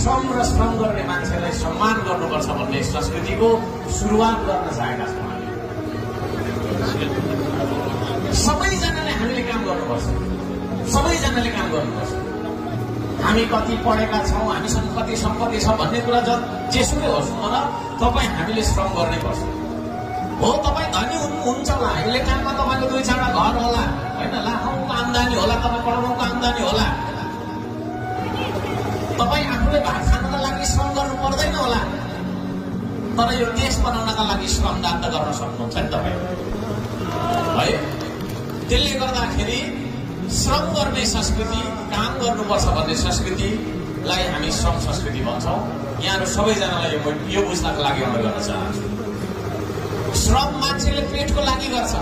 श्रम र श्रम गर्ने मान्छेलाई सम्मान गर्नुपर्छ भन्ने संस्कृतिको सुरुवात गर्न चाहेका छौँ हामी। सबैजनाले हामीले काम गर्नुपर्छ, सबैजनाले काम गर्नुपर्छ। हामी कति पढेका छौँ, हामीसँग कति सम्पत्ति छ भन्ने कुरा जेसुकै होस्, तर तपाईँ हामीले श्रम गर्नै पर्छ। हो तपाईँ धनी हुनुहुन्छ होला, अहिले काममा तपाईँको 2-4 घर होला, होइन, लाखौँको आम्दानी होला, तपाईँ करोडौँको आम्दानी होला, तपाईँ आफूले भात खानका लागि श्रम गर्नु पर्दैन होला, तर यो देश बनाउनका लागि श्रमदान त गर्न सक्नुहुन्छ नि तपाईँ, है। त्यसले गर्दाखेरि श्रम गर्ने संस्कृति, काम गर्नुपर्छ भन्ने संस्कृतिलाई हामी श्रम संस्कृति भन्छौँ। यहाँहरू सबैजनालाई यो बुझ्नको लागि अनुरोध गर्न चाहन्छु। श्रम मान्छेले पेटको लागि गर्छ,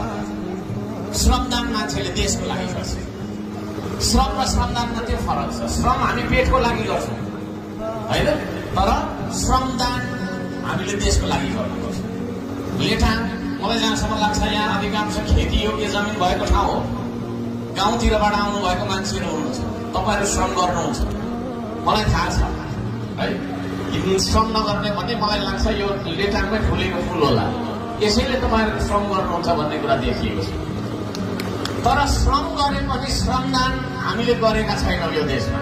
श्रमदान मान्छेले देशको लागि गर्छ। श्रम र श्रमदानमा त्यो फरक छ। श्रम हामी पेटको लागि गर्छौँ, होइन, तर श्रमदान हामीले देशको लागि गर्नुपर्छ। लेटाङ मलाई जहाँसम्म लाग्छ यहाँ अधिकांश खेती योग्य जमिन भएको ठाउँ हो। गाउँतिरबाट आउनुभएको मान्छेहरू हुनुहुन्छ, तपाईँहरू श्रम गर्नुहुन्छ, मलाई थाहा छ, है। श्रम नगर्ने भने मलाई लाग्छ यो लेटाङमै फुलेको फुल होला, यसैले तपाईँहरू श्रम गर्नुहुन्छ भन्ने कुरा देखिएको छ। तर श्रम गरे पनि श्रमदान हामीले गरेका छैनौँ यो देशमा।